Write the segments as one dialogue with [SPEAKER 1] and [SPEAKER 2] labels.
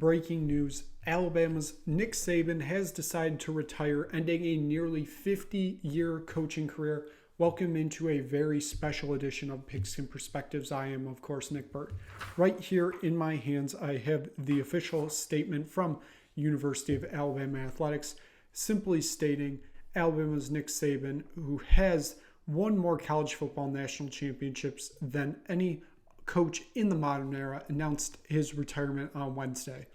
[SPEAKER 1] breaking news. Alabama's Nick Saban has decided to retire, ending a nearly 50-year coaching career. Welcome into a very special edition of Pigskin Perspectives. I am, of course, Nick Burt. Right here in my hands, I have the official statement from University of Alabama Athletics, simply stating Alabama's Nick Saban, who has won more college football national championships than any coach in the modern era, announced his retirement on Wednesday.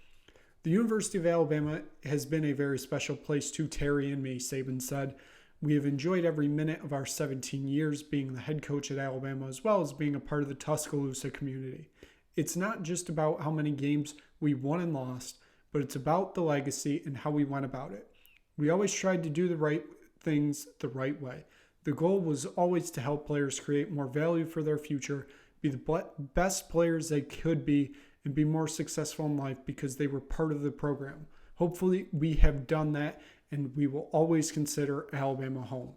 [SPEAKER 1] The University of Alabama has been a very special place to Terry and me, Saban said. We have enjoyed every minute of our 17 years being the head coach at Alabama, as well as being a part of the Tuscaloosa community. It's not just about how many games we won and lost, but it's about the legacy and how we went about it. We always tried to do the right things the right way. The goal was always to help players create more value for their future, be the best players they could be, and be more successful in life because they were part of the program. Hopefully, we have done that, and we will always consider Alabama home.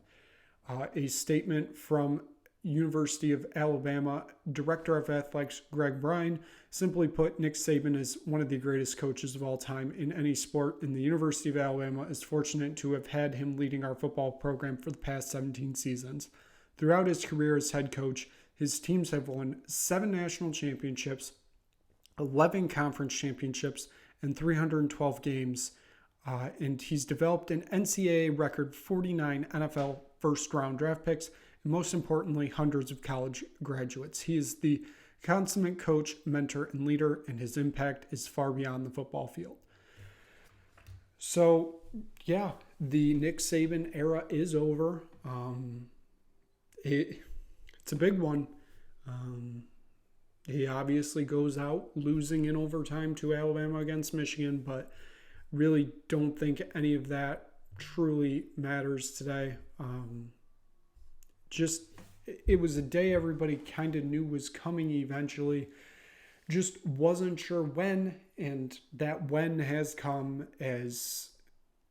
[SPEAKER 1] A statement from University of Alabama Director of Athletics Greg Bryan simply put, Nick Saban is one of the greatest coaches of all time in any sport, and the University of Alabama is fortunate to have had him leading our football program for the past 17 seasons. Throughout his career as head coach, his teams have won 7 national championships, 11 conference championships, and 312 games. And he's developed an NCAA record 49 NFL first-round draft picks, and most importantly, hundreds of college graduates. He is the consummate coach, mentor, and leader, and his impact is far beyond the football field. So, yeah, the Nick Saban era is over. It's a big one. He obviously goes out losing in overtime to Alabama against Michigan, but really don't think any of that truly matters today. It was a day everybody kind of knew was coming eventually. Just wasn't sure when, and that when has come as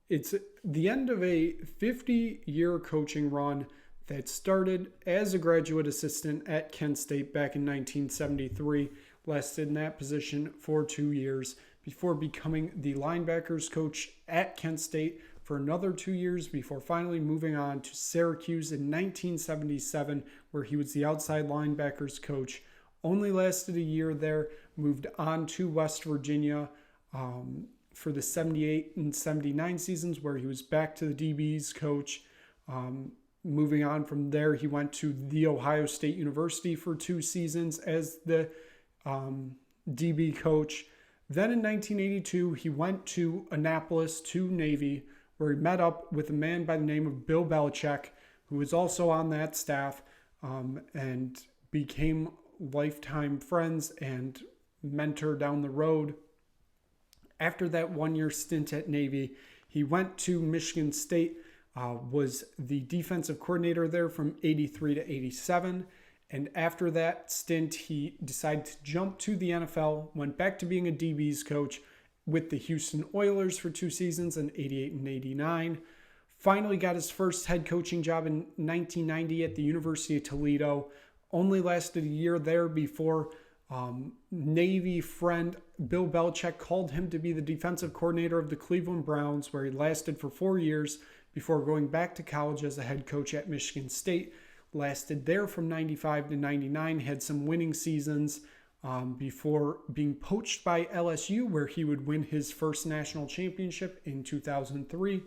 [SPEAKER 1] it's the end of a 50-year coaching run that started as a graduate assistant at Kent State back in 1973, lasted in that position for 2 years before becoming the linebackers coach at Kent State for another 2 years before finally moving on to Syracuse in 1977, where he was the outside linebackers coach. Only lasted a year there, moved on to West Virginia for the 78 and 79 seasons, where he was back to the DBs coach. Moving on from there, he went to The Ohio State University for 2 seasons as the DB coach. Then in 1982, he went to Annapolis to Navy, where he met up with a man by the name of Bill Belichick, who was also on that staff, and became lifetime friends and mentor down the road. After that 1-year stint at Navy, he went to Michigan State, was the defensive coordinator there from 83 to 87. And after that stint, he decided to jump to the NFL, went back to being a DB's coach with the Houston Oilers for 2 seasons in 88 and 89. Finally got his first head coaching job in 1990 at the University of Toledo. Only lasted a year there before Navy friend Bill Belichick called him to be the defensive coordinator of the Cleveland Browns, where he lasted for 4 years before going back to college as a head coach at Michigan State. Lasted there from 95 to 99, had some winning seasons before being poached by LSU, where he would win his first national championship in 2003.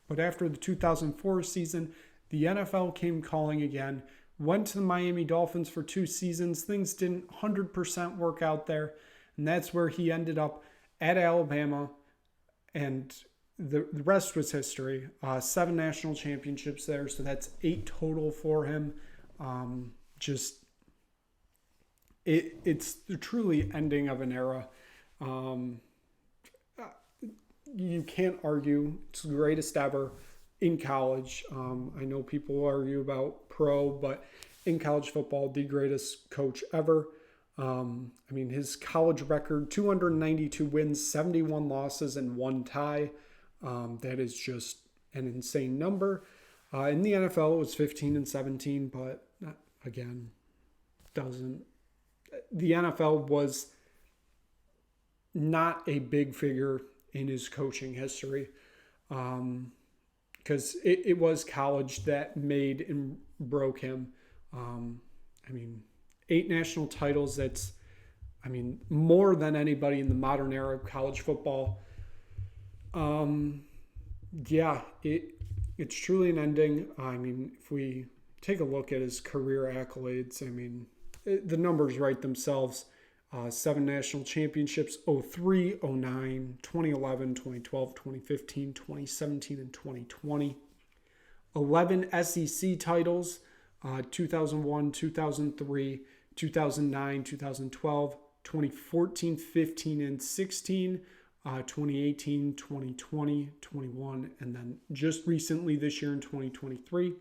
[SPEAKER 1] But after the 2004 season, the NFL came calling again, went to the Miami Dolphins for 2 seasons. Things didn't 100% work out there, and that's where he ended up at Alabama, and the rest was history. 7 national championships there, so that's 8 total for him. It's the truly ending of an era. You can't argue. It's the greatest ever in college. I know people argue about pro, but in college football, the greatest coach ever. His college record, 292 wins, 71 losses, and 1 tie. That is just an insane number. In the NFL, it was 15 and 17, but again, the NFL was not a big figure in his coaching history, because it was college that made and broke him. I mean, 8 national titles, that's, I mean, more than anybody in the modern era of college football. Yeah, it's truly an ending. I mean, if we take a look at his career accolades, I mean, the numbers write themselves. 7 national championships: 03, 09, 2011, 2012, 2015, 2017, and 2020. 11 SEC titles: 2001, 2003, 2009, 2012, 2014, 15, and 16. 2018, 2020, 21, and then just recently this year in 2023.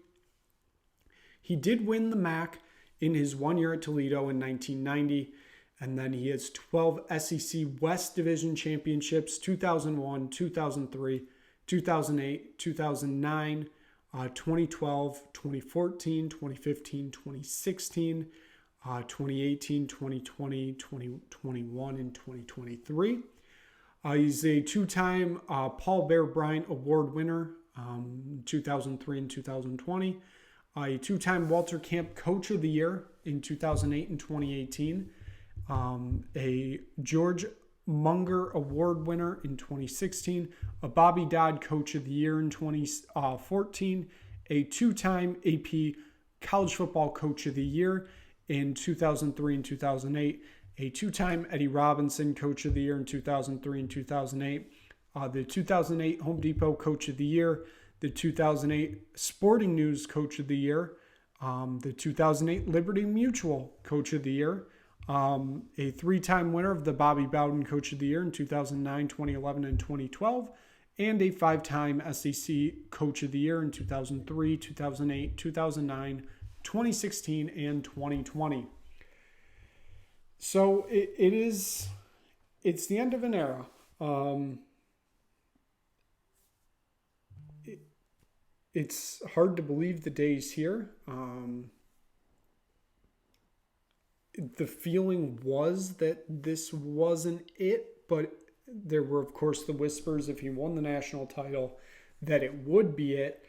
[SPEAKER 1] He did win the MAC in his 1 year at Toledo in 1990, and then he has 12 SEC West Division championships: 2001, 2003, 2008, 2009, 2012, 2014, 2015, 2016, 2018, 2020, 2021, and 2023. He's a 2-time Paul Bear Bryant Award winner, 2003 and 2020. A 2-time Walter Camp Coach of the Year in 2008 and 2018. A George Munger Award winner in 2016. A Bobby Dodd Coach of the Year in 2014. A 2-time AP College Football Coach of the Year in 2003 and 2008. A 2-time Eddie Robinson Coach of the Year in 2003 and 2008, the 2008 Home Depot Coach of the Year, the 2008 Sporting News Coach of the Year, the 2008 Liberty Mutual Coach of the Year, a 3-time winner of the Bobby Bowden Coach of the Year in 2009, 2011, and 2012, and a 5-time SEC Coach of the Year in 2003, 2008, 2009, 2016, and 2020. So it's the end of an era. It's hard to believe the days here. The feeling was that this wasn't it, but there were, of course, the whispers if he won the national title that it would be it.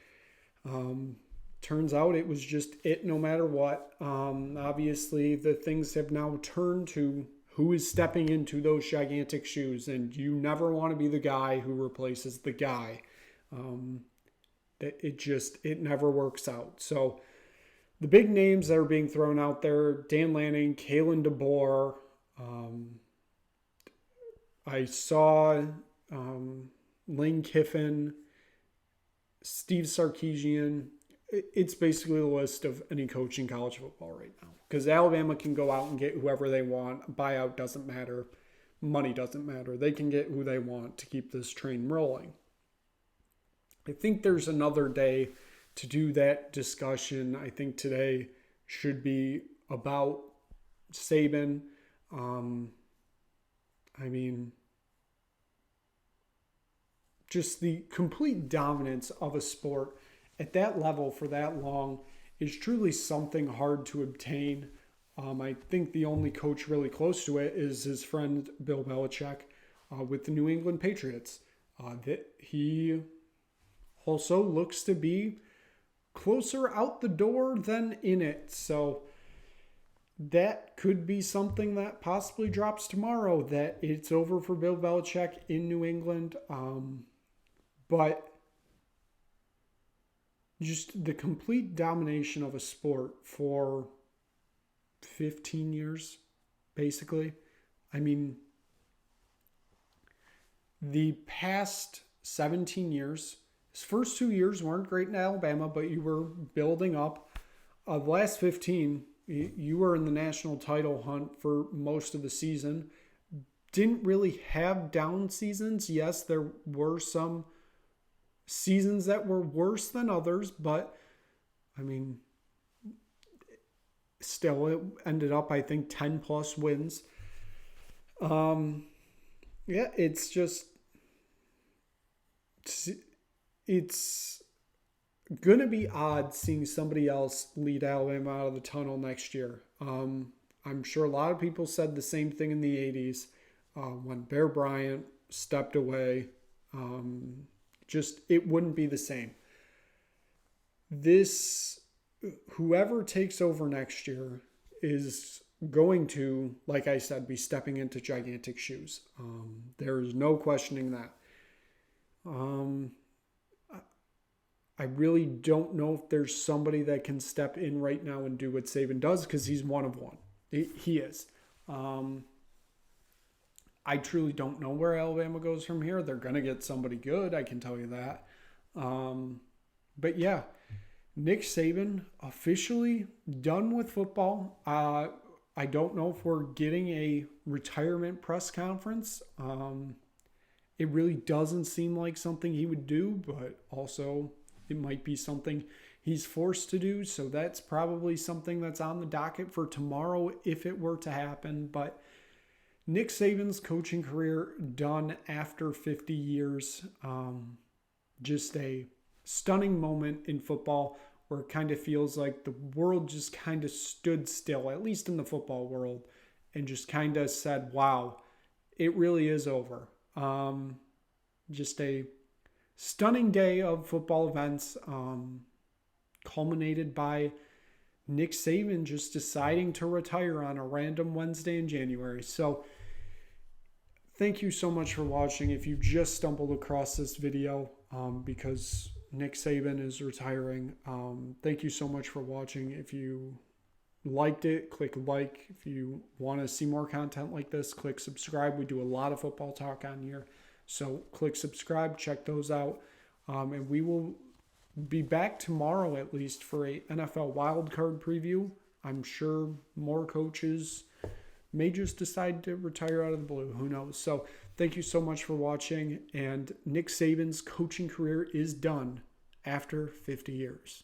[SPEAKER 1] Turns out it was just it no matter what. Obviously, the things have now turned to who is stepping into those gigantic shoes, and you never want to be the guy who replaces the guy. It never works out. So the big names that are being thrown out there: Dan Lanning, Kalen DeBoer. I saw Lane Kiffin, Steve Sarkisian. It's basically the list of any coach in college football right now. Because Alabama can go out and get whoever they want. Buyout doesn't matter. Money doesn't matter. They can get who they want to keep this train rolling. I think there's another day to do that discussion. I think today should be about Saban. Just the complete dominance of a sport at that level for that long is truly something hard to obtain. I think the only coach really close to it is his friend Bill Belichick with the New England Patriots. That he also looks to be closer out the door than in it. So that could be something that possibly drops tomorrow, that it's over for Bill Belichick in New England. But just the complete domination of a sport for 15 years, basically. I mean, the past 17 years, his first 2 years weren't great in Alabama, but you were building up. The last 15, you were in the national title hunt for most of the season. Didn't really have down seasons. Yes, there were some seasons that were worse than others, but I mean, still it ended up, I think, 10 plus wins. It's just, it's going to be odd seeing somebody else lead Alabama out of the tunnel next year. I'm sure a lot of people said the same thing in the 80s. when Bear Bryant stepped away. Just it wouldn't be the same. This whoever takes over next year is going to, like I said, be stepping into gigantic shoes. There is no questioning that. I really don't know if there's somebody that can step in right now and do what Saban does, because he's one of one. He is. I truly don't know where Alabama goes from here. They're going to get somebody good, I can tell you that. But yeah, Nick Saban officially done with football. I don't know if we're getting a retirement press conference. It really doesn't seem like something he would do, but also it might be something he's forced to do. So that's probably something that's on the docket for tomorrow if it were to happen. But Nick Saban's coaching career done after 50 years. Just a stunning moment in football where it kind of feels like the world just kind of stood still, at least in the football world, and just kind of said, wow, it really is over. Just a stunning day of football events, culminated by Nick Saban just deciding to retire on a random Wednesday in January. So thank you so much for watching. If you just stumbled across this video because Nick Saban is retiring, thank you so much for watching. If you liked it, click like. If you want to see more content like this, click subscribe. We do a lot of football talk on here. So click subscribe, check those out. And we will be back tomorrow at least for a NFL wildcard preview. I'm sure more coaches may just decide to retire out of the blue. Who knows? So thank you so much for watching. And Nick Saban's coaching career is done after 50 years.